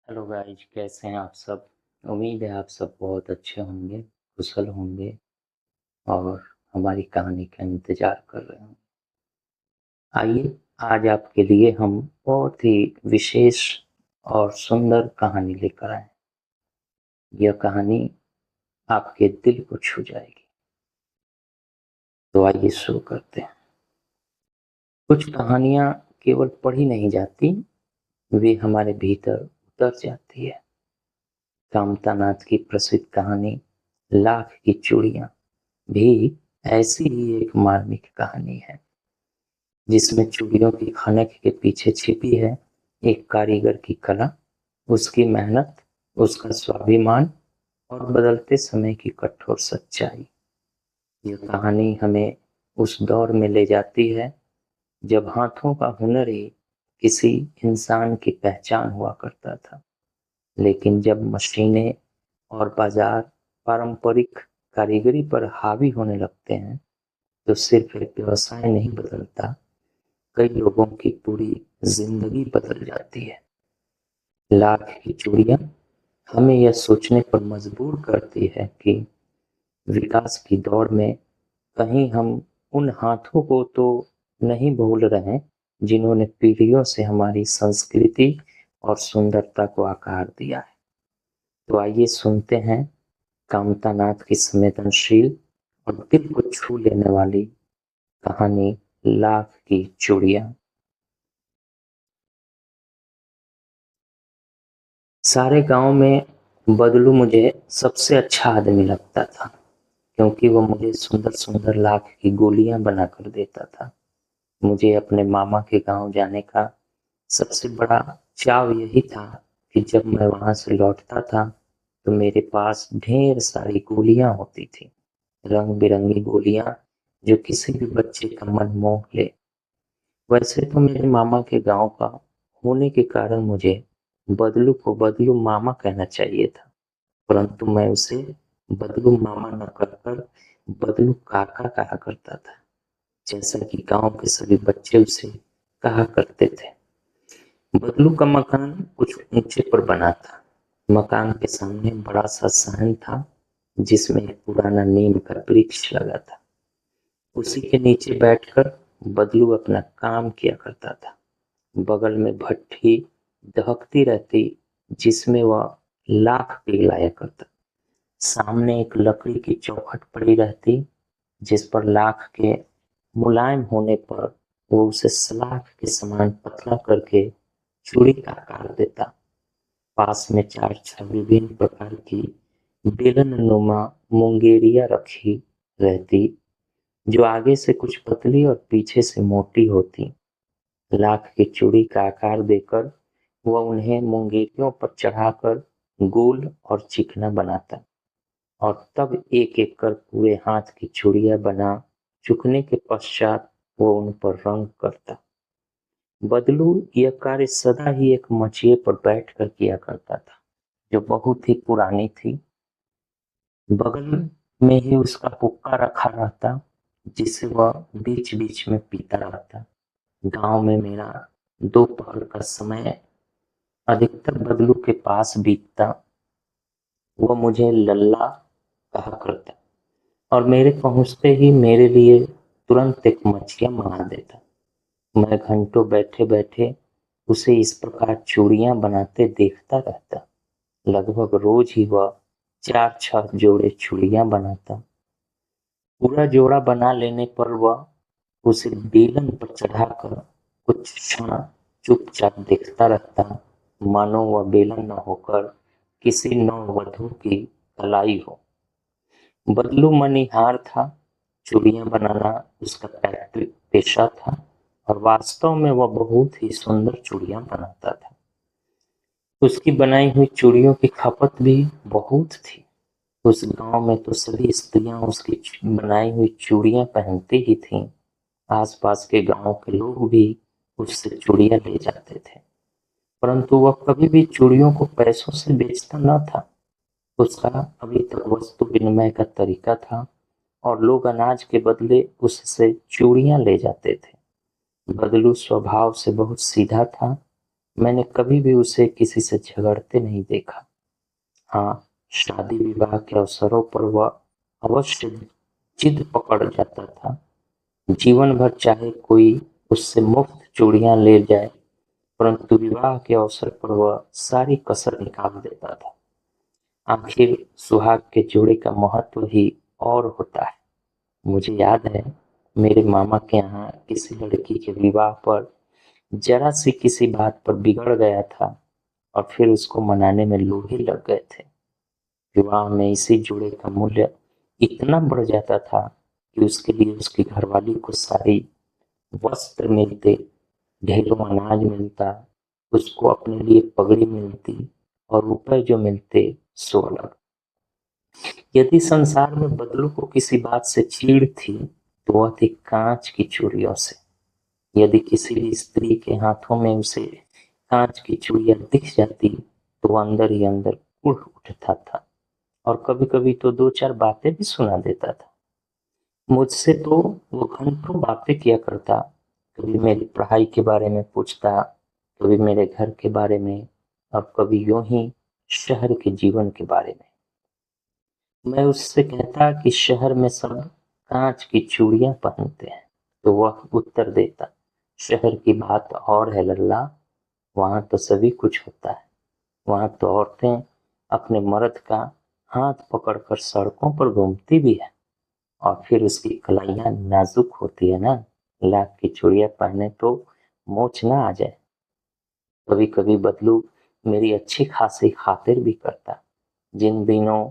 Hello guys, कैसे हैं आप सब। उम्मीद है आप सब बहुत अच्छे होंगे, कुशल होंगे और हमारी कहानी का इंतजार कर रहे होंगे। आइए, आज आपके लिए हम बहुत ही विशेष और सुंदर कहानी लेकर आए। यह कहानी आपके दिल को छू जाएगी। तो आइए शुरू करते हैं। कुछ कहानियां केवल पढ़ी नहीं जाती, वे हमारे भीतर उतर जाती है। कामतानाथ की प्रसिद्ध कहानी लाख की चूड़ियां भी ऐसी ही एक मार्मिक कहानी है, जिसमें चूड़ियों की खनक के पीछे छिपी है एक कारीगर की कला, उसकी मेहनत, उसका स्वाभिमान और बदलते समय की कठोर सच्चाई। यह कहानी हमें उस दौर में ले जाती है जब हाथों का हुनर ही किसी इंसान की पहचान हुआ करता था। लेकिन जब मशीनें और बाजार पारंपरिक कारीगरी पर हावी होने लगते हैं, तो सिर्फ एक व्यवसाय नहीं बदलता, कई लोगों की पूरी जिंदगी बदल जाती है। लाख की चूड़ियां हमें यह सोचने पर मजबूर करती है कि विकास की दौड़ में कहीं हम उन हाथों को तो नहीं भूल रहे जिन्होंने पीढ़ियों से हमारी संस्कृति और सुंदरता को आकार दिया है। तो आइए सुनते हैं कामतानाथ की संवेदनशील और दिल को छू लेने वाली कहानी लाख की चूड़ियां। सारे गांव में बदलू मुझे सबसे अच्छा आदमी लगता था, क्योंकि वो मुझे सुंदर सुंदर लाख की गोलियां बनाकर देता था। मुझे अपने मामा के गांव जाने का सबसे बड़ा चाव यही था कि जब मैं वहां से लौटता था तो मेरे पास ढेर सारी गोलियां होती थी, रंग बिरंगी गोलियां जो किसी भी बच्चे का मन मोह ले। वैसे तो मेरे मामा के गांव का होने के कारण मुझे बदलू को बदलू मामा कहना चाहिए था, परंतु मैं उसे बदलू मामा न कहकर बदलू काका कहा करता था, जैसा कि गांव के सभी बच्चे उसे कहा करते थे। बदलू का मकान कुछ ऊंचे पर बना था। मकान के सामने बड़ा सा सहन था, जिसमें एक पुराना नीम का वृक्ष लगा था। उसी के नीचे बैठकर बदलू अपना काम किया करता था। बगल में भट्ठी दहकती रहती, जिसमें वह लाख पिघलाया करता। सामने एक लकड़ी की चौखट पड़ी रहती, जिस पर लाख के मुलायम होने पर वो उसे सलाख के समान पतला करके चूड़ी का आकार देता। पास में चार छह विभिन्न प्रकार की बेलन नुमा मुंगेरियां रखी रहती, जो आगे से कुछ पतली और पीछे से मोटी होती। लाख की चूड़ी का आकार देकर वह उन्हें मुंगेरियों पर चढ़ाकर गोल और चिकना बनाता और तब एक एक कर पूरे हाथ की चूड़ियां बना चुकने के पश्चात वो उन पर रंग करता। बदलू यह कार्य सदा ही एक मचिए पर बैठकर किया करता था, जो बहुत ही पुरानी थी। बगल में ही उसका हुक्का रखा रहता, जिसे वह बीच बीच में पीता रहता। गांव में मेरा दोपहर का समय अधिकतर बदलू के पास बीतता। वह मुझे लल्ला कहा करता और मेरे पहुंचते ही मेरे लिए तुरंत एक मछलियां मंगा देता। मैं घंटों बैठे बैठे उसे इस प्रकार चूड़ियां बनाते देखता रहता। लगभग रोज ही वह चार छह जोड़े चूड़ियां बनाता। पूरा जोड़ा बना लेने पर वह उसे बेलन पर चढ़ाकर कुछ क्षण चुपचाप देखता रहता, मानो वह बेलन न होकर किसी नववधू की कलाई हो। बदलू मनिहार था, चूड़ियां बनाना उसका पैतृक पेशा था और वास्तव में वह बहुत ही सुंदर चूड़ियां बनाता था। उसकी बनाई हुई चूड़ियों की खपत भी बहुत थी। उस गांव में तो सभी स्त्रियां उसकी बनाई हुई चूड़ियां पहनती ही थीं। आसपास के गांव के लोग भी उससे चूड़ियां ले जाते थे, परंतु वह कभी भी चूड़ियों को पैसों से बेचता न था। उसका अभी तक वस्तु विनिमय का तरीका था और लोग अनाज के बदले उससे चूड़ियां ले जाते थे। बदलू स्वभाव से बहुत सीधा था, मैंने कभी भी उसे किसी से झगड़ते नहीं देखा। हाँ, शादी विवाह के अवसरों पर वह अवश्य जिद पकड़ जाता था। जीवन भर चाहे कोई उससे मुफ्त चूड़ियां ले जाए, परंतु विवाह के अवसर पर वह सारी कसर निकाल देता था। आखिर सुहाग के जोड़े का महत्व ही और होता है। मुझे याद है, मेरे मामा के यहाँ किसी लड़की के विवाह पर जरा सी किसी बात पर बिगड़ गया था और फिर उसको मनाने में लोहे लग गए थे। विवाह में इसी जोड़े का मूल्य इतना बढ़ जाता था कि उसके लिए उसकी घरवाली को सारी वस्त्र मिलते, ढेरों अनाज मिलता, उसको अपने लिए पगड़ी मिलती और रुपए जो मिलते सो अलग। यदि संसार में बदलू को किसी बात से चीड़ थी तो वह थी कांच की चूड़ियों से। यदि किसी भी स्त्री के हाथों में उसे कांच की चूड़ियां दिख जाती तो वह अंदर ही अंदर उड़ उठता था और कभी कभी तो दो चार बातें भी सुना देता था। मुझसे तो वो घंटों बातें किया करता। कभी मेरी पढ़ाई के बारे में पूछता, कभी मेरे घर के बारे में, और कभी यूं ही शहर के जीवन के बारे में। मैं उससे कहता कि शहर में सब कांच की चूड़ियां पहनते हैं, तो वह उत्तर देता, शहर की बात और है लल्ला, वहां तो सभी कुछ होता है। वहां तो औरतें अपने मर्द का हाथ पकड़कर सड़कों पर घूमती भी है और फिर उसकी कलाइयां नाजुक होती है ना, लाख की चूड़ियां पहने तो मोच ना आ जाए। कभी कभी बदलू मेरी अच्छी खासी खातिर भी करता। जिन दिनों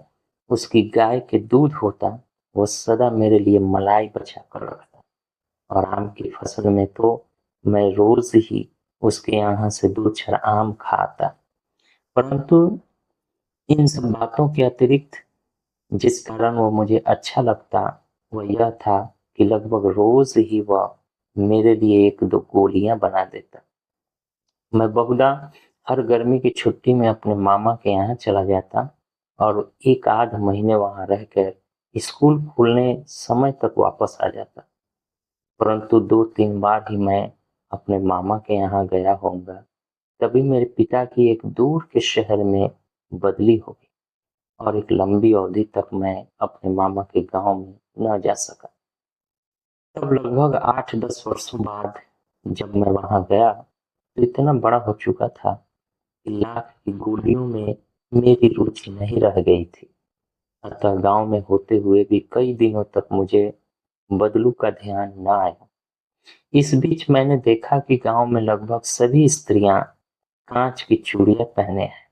उसकी गाय के दूध होता वो सदा मेरे लिए मलाई बचा कर रखता। और आम की फसल में तो मैं रोज ही उसके यहाँ से दो चार आम खाता। परंतु इन सब बातों के अतिरिक्त जिस कारण वो मुझे अच्छा लगता वह यह था कि लगभग रोज ही वह मेरे लिए एक दो गोलियां बना देता। मैं बहुधा हर गर्मी की छुट्टी में अपने मामा के यहाँ चला जाता और एक आध महीने वहां रहकर स्कूल खुलने समय तक वापस आ जाता। परंतु दो तीन बार ही मैं अपने मामा के यहाँ गया होऊंगा, तभी मेरे पिता की एक दूर के शहर में बदली हो गई और एक लंबी अवधि तक मैं अपने मामा के गांव में न जा सका। तब लगभग 8-10 वर्षों बाद जब मैं वहां गया तो इतना बड़ा हो चुका था कि लाख की गोलियों में मेरी रुचि नहीं रह गई थी। अतः गांव में होते हुए भी कई दिनों तक मुझे बदलू का ध्यान न आया। इस बीच मैंने देखा कि गांव में लगभग सभी स्त्रियां कांच की चूड़ियां पहने हैं।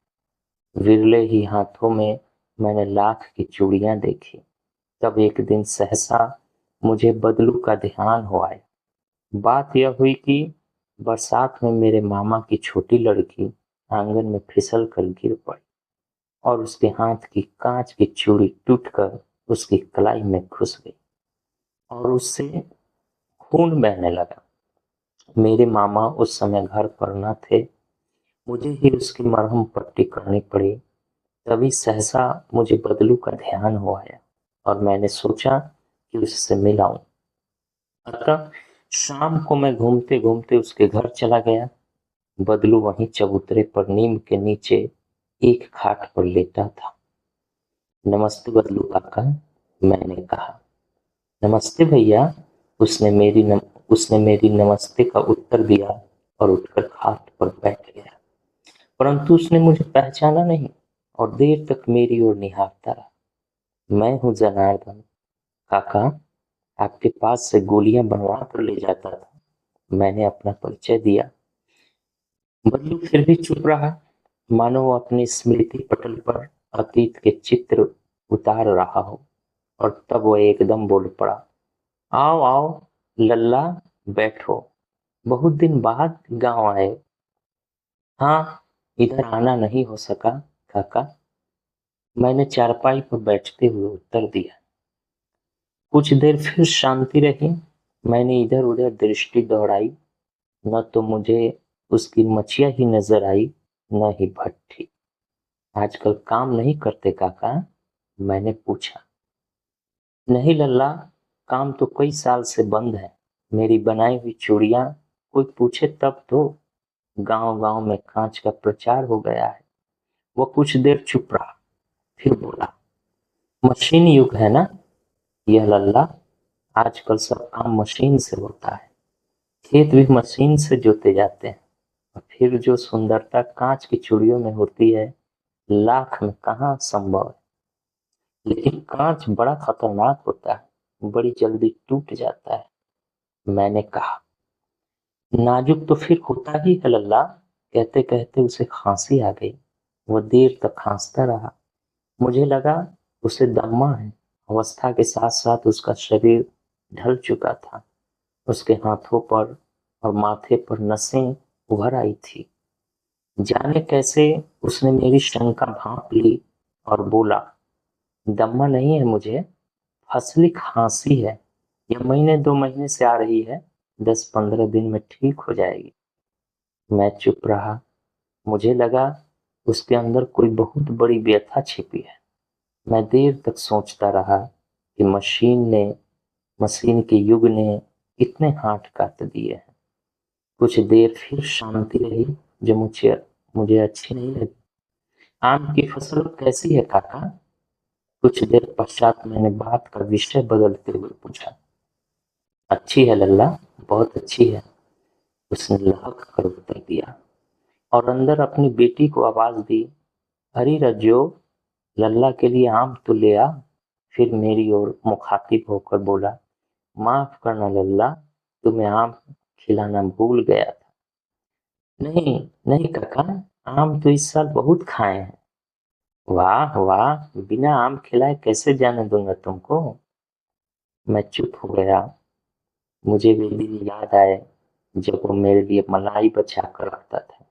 विरले ही हाथों में मैंने लाख की चूड़ियां देखी। तब एक दिन सहसा मुझे बदलू का ध्यान हो आया। बात यह हुई कि बरसात में मेरे मामा की छोटी लड़की आंगन में फिसल कर गिर पड़ी और उसके हाथ की कांच की चूड़ी टूटकर उसकी कलाई में घुस गई और उससे खून बहने लगा। मेरे मामा उस समय घर पर न थे, मुझे ही उसकी मरहम पट्टी करनी पड़ी। तभी सहसा मुझे बदलू का ध्यान हो आया और मैंने सोचा कि उससे मिलाऊं। अतः शाम को मैं घूमते घूमते उसके घर चला गया। बदलू वहीं चबूतरे पर नीम के नीचे एक खाट पर लेटा था। नमस्ते बदलू काका, मैंने कहा। नमस्ते भैया, उसने मेरी नमस्ते का उत्तर दिया और उठकर खाट पर बैठ गया। परंतु उसने मुझे पहचाना नहीं और देर तक मेरी ओर निहारता रहा। मैं हूँ जनार्दन काका, आपके पास से गोलियां बनवा कर ले जाता था। मैंने अपना परिचय दिया। बल्लू फिर भी चुप रहा, मानो वो अपनी स्मृति पटल पर अतीत के चित्र उतार रहा हो। और तब वो एकदम बोल पड़ा, आओ आओ लल्ला, बैठो, बहुत दिन बाद गांव आए। हाँ, इधर आना नहीं हो सका काका, मैंने चारपाई पर बैठते हुए उत्तर दिया। कुछ देर फिर शांति रही। मैंने इधर उधर दृष्टि दौड़ाई, न तो मुझे उसकी मछिया ही नजर आई, न ही भट्ठी। आजकल काम नहीं करते काका, मैंने पूछा। नहीं लल्ला, काम तो कई साल से बंद है। मेरी बनाई हुई चूड़ियां कोई पूछे तब तो। गांव गांव में कांच का प्रचार हो गया है। वो कुछ देर चुप रहा, फिर बोला, मशीन युग है ना यह लल्ला, आजकल सब काम मशीन से होता है, खेत भी मशीन से जोते जाते हैं, और फिर जो सुंदरता कांच की चूड़ियों में होती है, लाख में कहाँ संभव है। लेकिन कांच बड़ा खतरनाक होता है, बड़ी जल्दी टूट जाता है। मैंने कहा, नाजुक तो फिर होता ही है लल्ला। कहते कहते उसे खांसी आ गई। वो देर तक खांसता रहा। मुझे लगा उसे दम्मा है। अवस्था के साथ साथ उसका शरीर ढल चुका था। उसके हाथों पर और माथे पर नसें उभर आई थी। जाने कैसे उसने मेरी शंका भांप ली और बोला, दम्मा नहीं है मुझे, फसली खांसी है। यह महीने 2 महीने से आ रही है, 10-15 दिन में ठीक हो जाएगी। मैं चुप रहा। मुझे लगा उसके अंदर कोई बहुत बड़ी व्यथा छिपी है। मैं देर तक सोचता रहा कि मशीन के युग ने कितने हाथ काट दिए हैं। कुछ देर फिर शांति रही, जो मुझे मुझे अच्छी नहीं लगी। आम की फसल कैसी है काका? कुछ देर पश्चात मैंने बात का विषय बदलते हुए पूछा। अच्छी है लल्ला, बहुत अच्छी है, उसने लहक कर उत्तर दिया और अंदर अपनी बेटी को आवाज दी, हरी रज्जो, लल्ला के लिए आम तो ले आ। फिर मेरी ओर मुखातिब होकर बोला, माफ करना लल्ला, तुम्हें आम खिलाना भूल गया था। नहीं नहीं काका, आम तो इस साल बहुत खाए हैं। वाह वाह, बिना आम खिलाए कैसे जाने दूंगा तुमको। मैं चुप हो गया। मुझे वे दिन याद आए जब वो मेरे लिए मलाई बचा कर रखता था।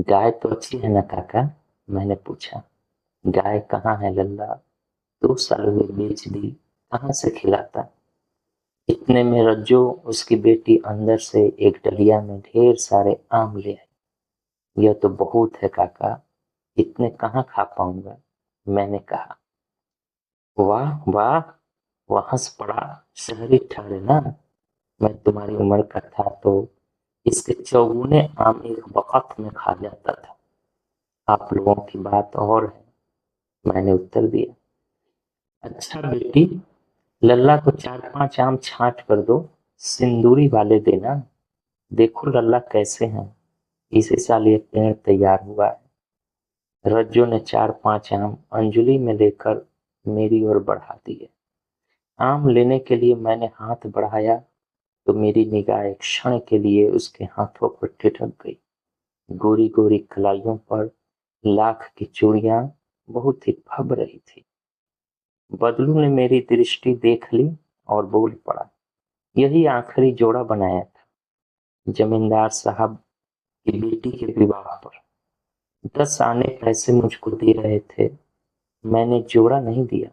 गाय तो अच्छी है ना काका? मैंने पूछा। गाय कहाँ है लल्ला, 2 साल हुए बेच दी, कहाँ से खिलाता। इतने में रज्जो उसकी बेटी अंदर से एक डलिया में ढेर सारे आम ले आई। यह तो बहुत है काका, इतने कहाँ खा पाऊंगा। मैंने कहा। वाह वाह, वह हंस पड़ा। शहरी ठहरे ना, मैं तुम्हारी उम्र का था तो इसके चौगुने आम एक वक्त में खा जाता था। आप लोगों की बात और है, मैंने उत्तर दिया। अच्छा बेटी, लल्ला को 4-5 आम छांट कर दो, सिंदूरी वाले देना। देखो लल्ला कैसे हैं, इसी साल ये पेड़ तैयार हुआ है। रज्जो ने 4-5 आम अंजलि में लेकर मेरी ओर बढ़ा दिए। आम लेने के लिए मैंने हाथ बढ़ाया तो मेरी निगाह एक क्षण के लिए उसके हाथों पर ठिठक गई। गोरी गोरी कलाइयों पर लाख की चूड़ियां बहुत ही फब रही थी। बदलू ने मेरी दृष्टि देख ली और बोल पड़ा, यही आखिरी जोड़ा बनाया था जमींदार साहब की बेटी के विवाह पर। 10 आने पैसे मुझको दे रहे थे, मैंने जोड़ा नहीं दिया,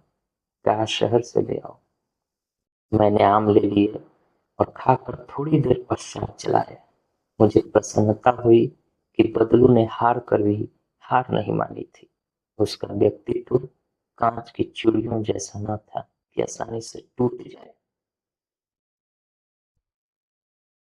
कहा शहर से ले आओ। मैंने आम ले लिए और खाकर थोड़ी देर पश्चात चलाया। मुझे प्रसन्नता हुई कि बदलू ने हार कर भी हार नहीं मानी थी। उसका व्यक्तित्व कांच की चूड़ियों जैसा न था कि आसानी से टूट जाए।